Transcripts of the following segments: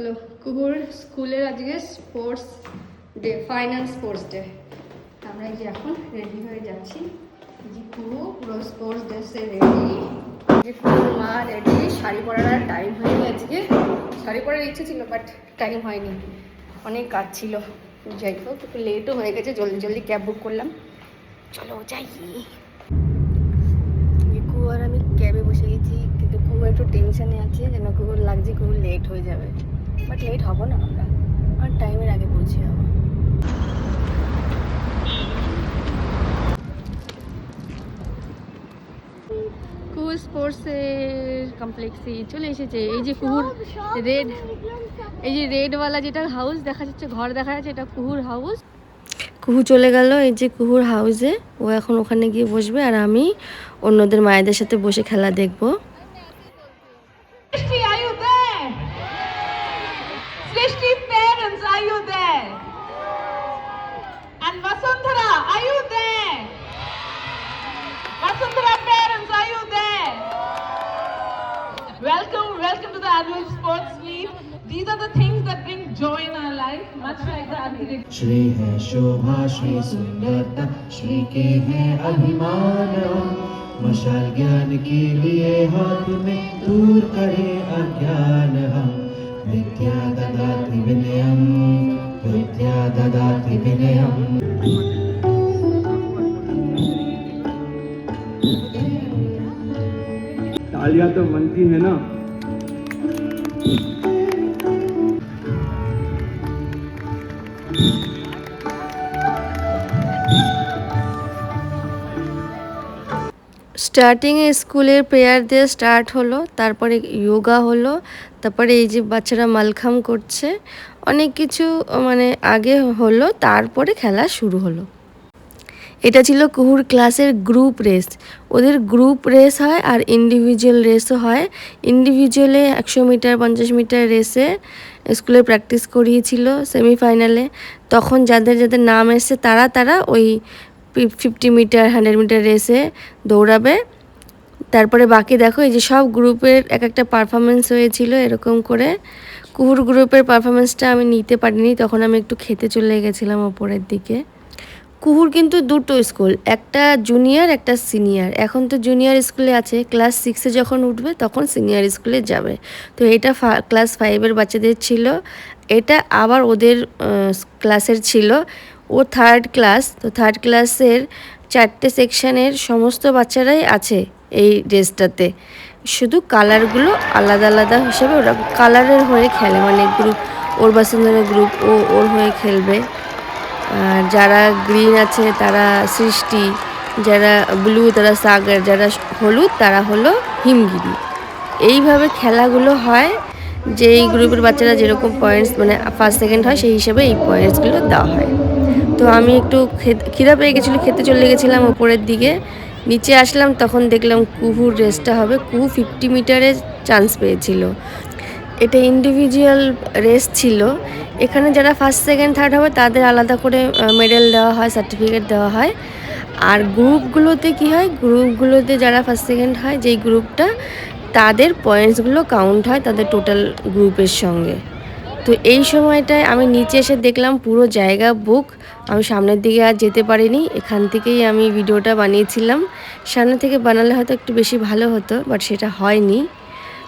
চলো কুকুর স্কুলের আজকে sports day, final sports day. আমরা এই যে এখন রেডি হয়ে যাচ্ছি। যে কুকু পুরো স্পোর্টস ড্রেসে রেডি, যে কুকুর মা রেডি। শাড়ি পরার টাইম হয়নি আজকে, শাড়ি পরার ইচ্ছে ছিল বাট টাইম হয়নি, অনেক কাজ ছিল। যাই হোক একটু লেটও হয়ে গেছে, জলদি জলদি ক্যাব বুক করলাম। চলো যাই। কুকু আর আমি ক্যাবে বসে গেছি, কিন্তু কুকু একটু টেনশনে আছে, যেন কুকুর লাগছে কুকুর লেট হয়ে যাবে। বাট লেট হবো না, আমরা আর টাইমের আগে পৌঁছে যাবো। কুকুর স্পোর্টসের কমপ্লেক্সে চলে এসেছে। এই যে কুকুর রেড, এই যে রেডওয়ালা যেটা হাউস দেখা যাচ্ছে, ঘর দেখা যাচ্ছে, এটা কুকুর হাউস। কুহু চলে গেল এই যে কুকুর হাউসে, ও এখন ওখানে গিয়ে বসবে আর আমি অন্যদের মায়েদের সাথে বসে খেলা দেখবো। Srishti parents, are you there? And Vasundhara, are you there? Vasundhara parents, are you there? Welcome to the annual sports meet. These are the things that bring joy in our life, much like the architect. Shri है शोभा श्री सुंदरता, श्री के है अभिमान। मशाल ज्ञान के लिए हाथ में, दूर करे अज्ञान हम। विद्या ददाति विनयम, विद्या ददाति विनयम। तालियां तो बनती है ना। স্টার্টিংয়ে স্কুলের প্রেয়ার দিয়ে স্টার্ট হলো, তারপরে যোগা হলো, তারপরে এই যে বাচ্চারা মালখাম করছে, অনেক কিছু মানে আগে হলো, তারপরে খেলা শুরু হলো। এটা ছিল কুহুর ক্লাসের গ্রুপ রেস। ওদের গ্রুপ রেস হয় আর ইন্ডিভিজুয়াল রেসও হয়। ইন্ডিভিজুয়ালে 100 মিটার 50 মিটার রেসে স্কুলে প্র্যাকটিস করিয়েছিল সেমিফাইনালে। তখন যাদের যাদের নাম এসছে তারা ওই 50 মিটার 100 মিটার রেসে দৌড়াবে। তারপরে বাকি দেখো এই যে সব গ্রুপের এক একটা পারফরমেন্স হয়েছিল এরকম করে। কুহুর গ্রুপের পারফরমেন্সটা আমি নিতে পারিনি, তখন আমি একটু খেতে চলে গেছিলাম ওপরের দিকে। কুহুর কিন্তু দুটো স্কুল, একটা জুনিয়র একটা সিনিয়র। এখন তো জুনিয়র স্কুলে আছে, ক্লাস 6-এ যখন উঠবে তখন সিনিয়র স্কুলে যাবে। তো এটা ক্লাস 5-এর বাচ্চাদের ছিল, এটা আবার ওদের ক্লাসের ছিল। ও 3rd ক্লাস, তো 3rd ক্লাসের 4টে সেকশনের সমস্ত বাচ্চারাই আছে এই ড্রেসটাতে। শুধু কালারগুলো আলাদা আলাদা হিসেবে ওরা কালারের হয়ে খেলে, মানে গ্রুপ ওর বাসুন্ধরা গ্রুপ ও ওর হয়ে খেলবে। আর যারা গ্রিন আছে তারা সৃষ্টি, যারা ব্লু তারা সাগর, যারা হলুদ তারা হলো হিমগিরি। এইভাবে খেলাগুলো হয়, যে এই গ্রুপের বাচ্চারা যেরকম পয়েন্টস মানে ফার্স্ট সেকেন্ড হয় সেই হিসেবে এই পয়েন্টসগুলো দেওয়া হয়। তো আমি একটু খিদা পেয়ে গেছিলো, খেতে চলে গেছিলাম ওপরের দিকে। নিচে আসলাম তখন দেখলাম কুহুর রেসটা হবে। কুহু 50 মিটারে চান্স পেয়েছিল। এটা ইন্ডিভিজুয়াল রেস ছিল। এখানে যারা ফার্স্ট সেকেন্ড থার্ড হবে তাদের আলাদা করে মেডেল দেওয়া হয়, সার্টিফিকেট দেওয়া হয়। আর গ্রুপগুলোতে কি হয়, গ্রুপগুলোতে যারা ফার্স্ট সেকেন্ড হয় যেই গ্রুপটা, তাদের পয়েন্টসগুলো কাউন্ট হয় তাদের টোটাল গ্রুপের সঙ্গে। তো এই সময়টায় আমি নিচে এসে দেখলাম পুরো জায়গা বুক। আমি সামনের দিকে আর যেতে পারিনি, এখান থেকেই আমি ভিডিওটা বানিয়েছিলাম। সামনে থেকে বানালে হয়তো একটু বেশি ভালো হতো, বাট সেটা হয়নি।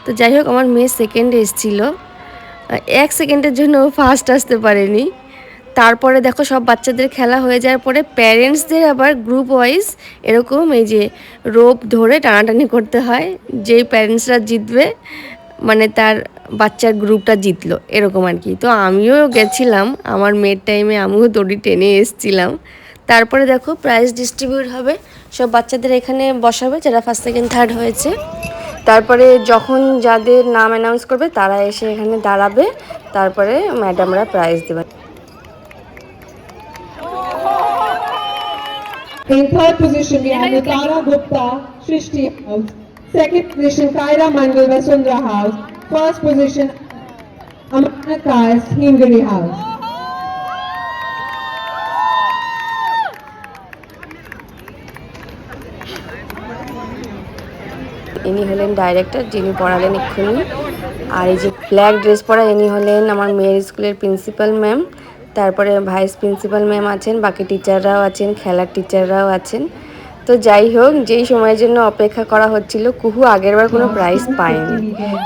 তো যাই হোক, আমার মেয়ে সেকেন্ডে এসেছিলো, 1 সেকেন্ডের জন্য ফার্স্ট আসতে পারেনি। তারপরে দেখো সব বাচ্চাদের খেলা হয়ে যাওয়ার পরে প্যারেন্টসদের আবার গ্রুপ ওয়াইজ এরকম এই যে রোপ ধরে টানাটানি করতে হয়। যেই প্যারেন্টসরা জিতবে মানে তার বাচ্চার গ্রুপটা জিতলো, এরকম আর কি। তো আমিও গেছিলাম, আমার মেয়ের টাইমে আমিও দড়ি টেনে এসেছিলাম। তারপরে দেখো প্রাইজ ডিস্ট্রিবিউট হবে, সব বাচ্চাদের এখানে বসাবে যারা ফার্স্ট সেকেন্ড থার্ড হয়েছে। তারপরে যখন যাদের নাম অ্যানাউন্স করবে তারা এসে এখানে দাঁড়াবে, তারপরে ম্যাডামরা প্রাইজ দেবে। In 3rd position, we have Nitara Gupta, Srishti House. 2nd position, Kaira Mandal, Vasundhara House. 1st position, Amana Kais, Himgiri House. ইনি হলেন ডাইরেক্টর, যিনি পড়ালেন এক্ষুনি। আর এই যে ব্ল্যাক ড্রেস পরা ইনি হলেন আমার মেয়ের স্কুলের প্রিন্সিপাল ম্যাম, তারপরে ভাইস প্রিন্সিপাল ম্যাম আছেন, বাকি টিচাররাও আছেন, খেলার টিচাররাও আছেন। তো যাই হোক, যেই সময়ের জন্য অপেক্ষা করা হচ্ছিল, কুহু আগেরবার কোনো প্রাইজ পায়নি,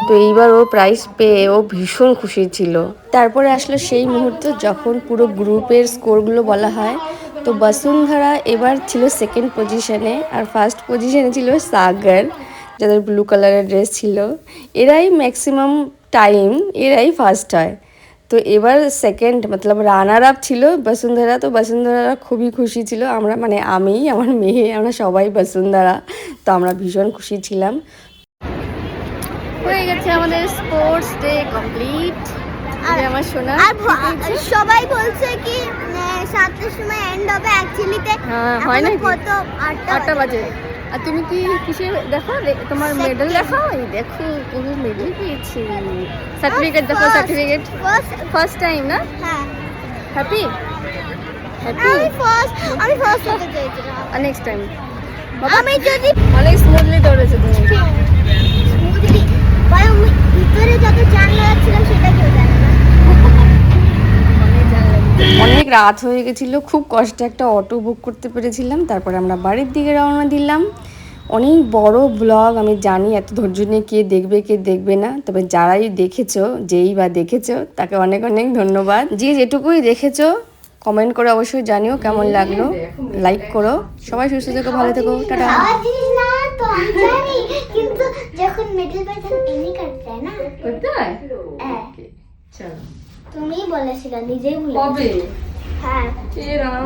তো এইবার ও প্রাইজ পেয়ে ও ভীষণ খুশি ছিল। তারপরে আসলো সেই মুহূর্ত যখন পুরো গ্রুপের স্কোরগুলো বলা হয়। তো বসুন্ধরা এবার ছিল সেকেন্ড পজিশনে, আর ফার্স্ট পজিশনে ছিল সাগর, যাদের ব্লু কালারের ড্রেস ছিল। এরাই ম্যাক্সিমাম টাইম এরাই ফার্স্ট হয়। তো এবার সেকেন্ড মতলব রানার আপ ছিল বসুন্ধরা। তো বসুন্ধরা খুবই খুশি ছিল, আমরা মানে আমি, আমার মেয়ে, আমরা সবাই বসুন্ধরা। তো আমরা ভীষণ খুশি ছিলাম। হয়ে গেছে আমাদের স্পোর্টস ডে কমপ্লিট। আমার সোনা আর সবাই বলছে কি 7টার সময় এন্ড হবে, অ্যাকচুয়ালিতে হ্যাঁ, হয় না কত 8টা বাজে। আর তুমি কি কিসে দেখো, তোমার মেডেল দেখাও। এই দেখো পুরো মেডেল পেয়েছি, সার্টিফিকেট দেখো, সার্টিফিকেট ফার্স্ট টাইম না? হ্যাঁ, হ্যাপি হ্যাপি। আমি ফার্স্ট হতে চেয়েছিলাম। আর নেক্সট টাইম আমি যদি অনেক স্মুথলি দৌড়েছো তুমি। স্মুথলি ভিতরে যত জানলা ছিলাম সেটা কেউ জানে না। অনেক রাত হয়ে গেছিলো, খুব কষ্টে একটা অটো বুক করতে পেরেছিলাম। তারপরে আমরা বাড়ির দিকে রওনা দিলাম। অনেক বড় ব্লগ, আমি জানি এত ধৈর্য নিয়ে কে দেখবে না, তবে যারাই দেখেছো, যেই বা দেখেছো, তাকে অনেক অনেক ধন্যবাদ। যে যেটুকুই দেখেছো কমেন্ট করে অবশ্যই জানিও কেমন লাগলো, লাইক করো। সবাই সুস্থ থেকো, ভালো থেকো, টাটা। খাওয়ার জিনিস না তো আমি জানি, কিন্তু যখন মেডেল পাই তখন এমনি কাটতে হয় না। হ্যাঁ, চলো, তুমিই বলেছিলে, নিজেই ভুলে কবে? হ্যাঁ, এরাম।